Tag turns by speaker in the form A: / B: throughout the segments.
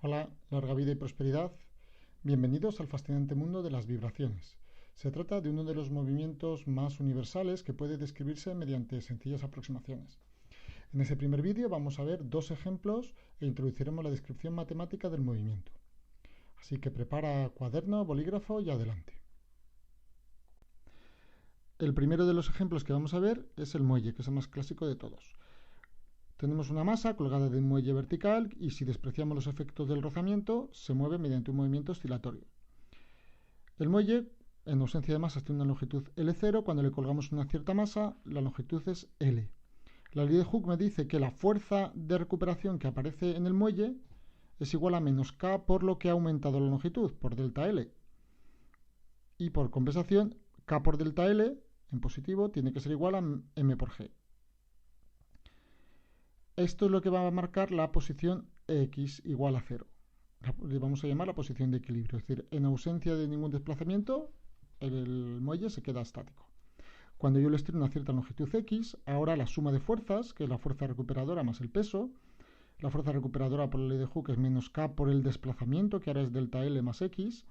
A: Hola, larga vida y prosperidad. Bienvenidos al fascinante mundo de las vibraciones. Se trata de uno de los movimientos más universales que puede describirse mediante sencillas aproximaciones. En ese primer vídeo vamos a ver dos ejemplos e introduciremos la descripción matemática del movimiento. Así que prepara cuaderno, bolígrafo y adelante. El primero de los ejemplos que vamos a ver es el muelle, que es el más clásico de todos. Tenemos una masa colgada de un muelle vertical y si despreciamos los efectos del rozamiento, se mueve mediante un movimiento oscilatorio. El muelle, en ausencia de masas, tiene una longitud L0. Cuando le colgamos una cierta masa, la longitud es L. La ley de Hooke me dice que la fuerza de recuperación que aparece en el muelle es igual a menos K por lo que ha aumentado la longitud, por delta L. Y por compensación, K por delta L, en positivo, tiene que ser igual a M por G. Esto es lo que va a marcar la posición X igual a 0. Le vamos a llamar la posición de equilibrio. Es decir, en ausencia de ningún desplazamiento, el muelle se queda estático. Cuando yo le estiro una cierta longitud X, ahora la suma de fuerzas, que es la fuerza recuperadora más el peso, la fuerza recuperadora por la ley de Hooke es menos K por el desplazamiento, que ahora es delta L más X,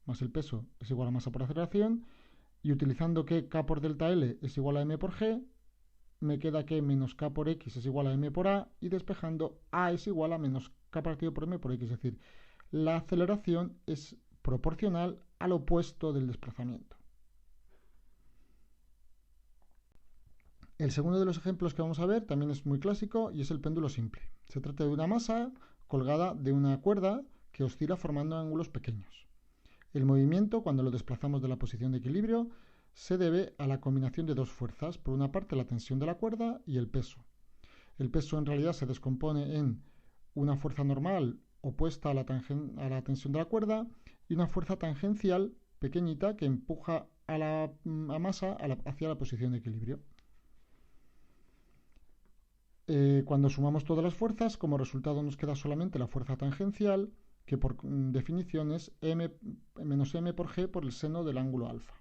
A: más el peso es igual a masa por aceleración, y utilizando que K por delta L es igual a M por G, me queda que menos K por X es igual a M por A, y despejando A es igual a menos K partido por M por X, es decir, la aceleración es proporcional al opuesto del desplazamiento. El segundo de los ejemplos que vamos a ver también es muy clásico y es el péndulo simple. Se trata de una masa colgada de una cuerda que oscila formando ángulos pequeños. El movimiento, cuando lo desplazamos de la posición de equilibrio, se debe a la combinación de dos fuerzas. Por una parte, la tensión de la cuerda y el peso. El peso en realidad se descompone en una fuerza normal opuesta a la tensión de la cuerda y una fuerza tangencial pequeñita que empuja a la masa hacia la posición de equilibrio. Cuando sumamos todas las fuerzas, como resultado nos queda solamente la fuerza tangencial, que por definición es menos m por g por el seno del ángulo alfa.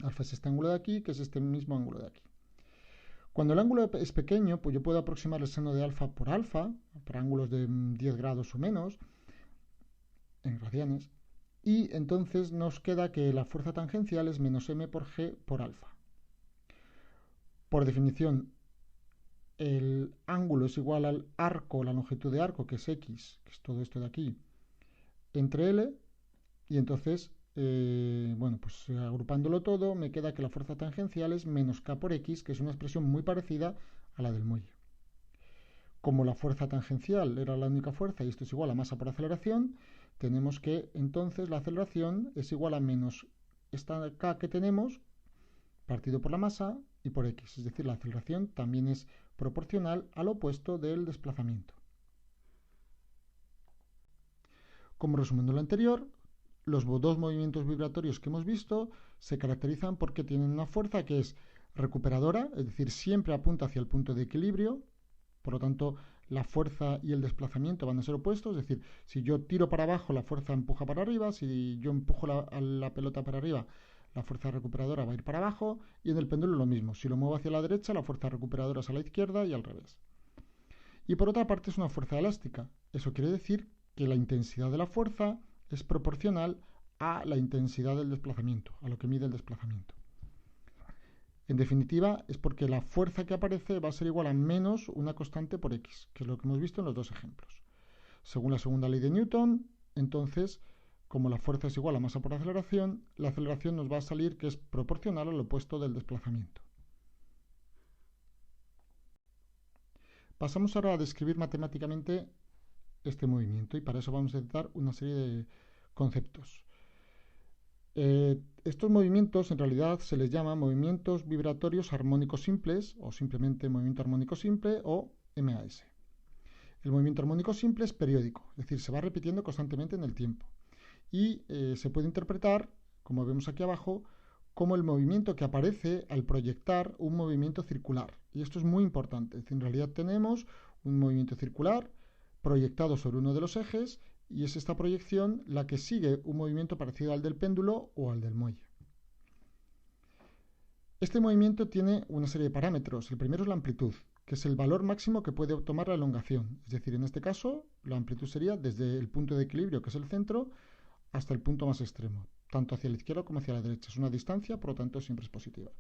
A: Alfa es este ángulo de aquí, que es este mismo ángulo de aquí. Cuando el ángulo es pequeño, pues yo puedo aproximar el seno de alfa, por ángulos de 10 grados o menos, en radianes, y entonces nos queda que la fuerza tangencial es menos m por g por alfa. Por definición, el ángulo es igual al arco, la longitud de arco, que es x, que es todo esto de aquí, entre L, y entonces, pues agrupándolo todo, me queda que la fuerza tangencial es menos K por X, que es una expresión muy parecida a la del muelle. Como la fuerza tangencial era la única fuerza y esto es igual a masa por aceleración, tenemos que entonces la aceleración es igual a menos esta K que tenemos, partido por la masa y por X. Es decir, la aceleración también es proporcional al opuesto del desplazamiento. Como resumen de lo anterior, los dos movimientos vibratorios que hemos visto se caracterizan porque tienen una fuerza que es recuperadora, es decir, siempre apunta hacia el punto de equilibrio, por lo tanto la fuerza y el desplazamiento van a ser opuestos, es decir, si yo tiro para abajo la fuerza empuja para arriba, si yo empujo la pelota para arriba la fuerza recuperadora va a ir para abajo, y en el péndulo lo mismo, si lo muevo hacia la derecha la fuerza recuperadora es a la izquierda y al revés. Y por otra parte es una fuerza elástica, eso quiere decir que la intensidad de la fuerza es proporcional a la intensidad del desplazamiento, a lo que mide el desplazamiento. En definitiva, es porque la fuerza que aparece va a ser igual a menos una constante por x, que es lo que hemos visto en los dos ejemplos. Según la segunda ley de Newton, entonces, como la fuerza es igual a masa por aceleración, la aceleración nos va a salir que es proporcional al opuesto del desplazamiento. Pasamos ahora a describir matemáticamente este movimiento y para eso vamos a necesitar una serie de conceptos. Estos movimientos en realidad se les llama movimientos vibratorios armónicos simples o simplemente movimiento armónico simple o MAS. El movimiento armónico simple es periódico, es decir, se va repitiendo constantemente en el tiempo y se puede interpretar, como vemos aquí abajo, como el movimiento que aparece al proyectar un movimiento circular. Y esto es muy importante, es decir, en realidad tenemos un movimiento circular proyectado sobre uno de los ejes y es esta proyección la que sigue un movimiento parecido al del péndulo o al del muelle. Este movimiento tiene una serie de parámetros. El primero es la amplitud. que es el valor máximo que puede tomar la elongación. Es decir, en este caso, la amplitud sería desde el punto de equilibrio, que es el centro, hasta el punto más extremo, tanto hacia la izquierda como hacia la derecha. Es una distancia, por lo tanto, siempre es positiva.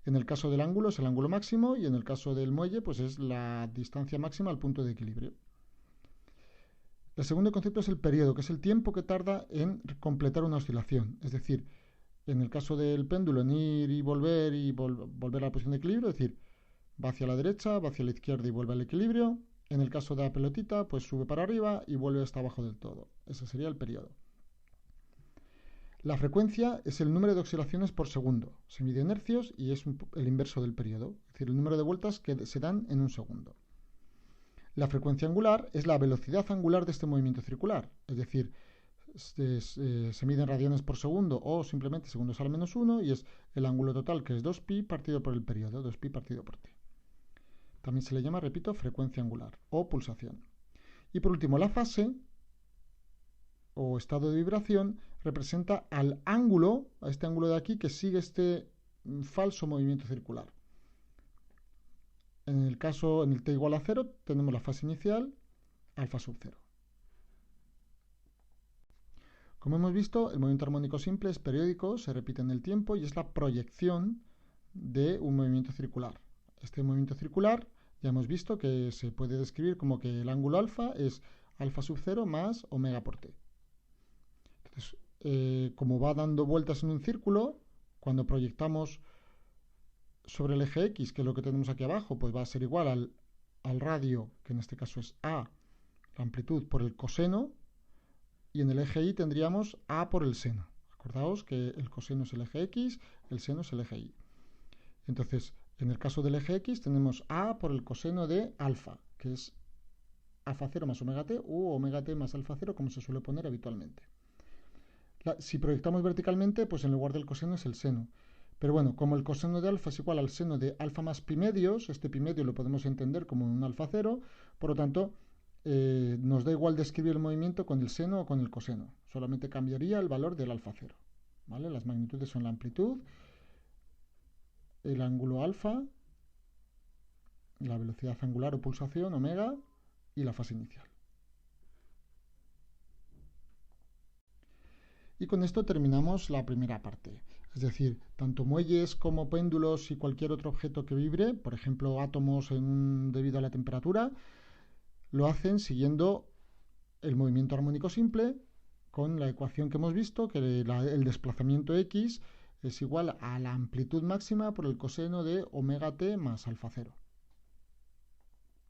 A: En el caso del ángulo es el ángulo máximo y en el caso del muelle pues es la distancia máxima al punto de equilibrio. El segundo concepto es el periodo, que es el tiempo que tarda en completar una oscilación. Es decir, en el caso del péndulo en ir y volver a la posición de equilibrio, es decir, va hacia la derecha, va hacia la izquierda y vuelve al equilibrio. En el caso de la pelotita, pues sube para arriba y vuelve hasta abajo del todo. Ese sería el periodo. La frecuencia es el número de oscilaciones por segundo. Se mide en hercios y es el inverso del periodo, es decir, el número de vueltas que se dan en un segundo. La frecuencia angular es la velocidad angular de este movimiento circular, es decir, se mide en radianes por segundo o simplemente segundos a la menos 1 y es el ángulo total, que es 2pi partido por el periodo, 2pi partido por t. También se le llama, repito, frecuencia angular o pulsación. Y por último, la fase o estado de vibración representa al ángulo, a este ángulo de aquí, que sigue este falso movimiento circular. En el caso, en el t igual a 0, tenemos la fase inicial, alfa sub 0. Como hemos visto, el movimiento armónico simple es periódico, se repite en el tiempo y es la proyección de un movimiento circular. Este movimiento circular ya hemos visto que se puede describir como que el ángulo alfa es alfa sub 0 más omega por t. Entonces, como va dando vueltas en un círculo, cuando proyectamos sobre el eje X, que es lo que tenemos aquí abajo, pues va a ser igual al radio, que en este caso es A, la amplitud por el coseno, y en el eje Y tendríamos A por el seno. Acordaos que el coseno es el eje X, el seno es el eje Y. Entonces, en el caso del eje X tenemos A por el coseno de alfa, que es alfa 0 más omega t u omega t más alfa 0, como se suele poner habitualmente. Si proyectamos verticalmente, pues en lugar del coseno es el seno. Pero bueno, como el coseno de alfa es igual al seno de alfa más pi medios, este pi medio lo podemos entender como un alfa 0, por lo tanto, nos da igual describir el movimiento con el seno o con el coseno. Solamente cambiaría el valor del alfa 0. ¿Vale? Las magnitudes son la amplitud, el ángulo alfa, la velocidad angular o pulsación, omega, y la fase inicial. Y con esto terminamos la primera parte. Es decir, tanto muelles como péndulos y cualquier otro objeto que vibre, por ejemplo átomos debido a la temperatura, lo hacen siguiendo el movimiento armónico simple con la ecuación que hemos visto, que el desplazamiento x es igual a la amplitud máxima por el coseno de omega t más alfa 0.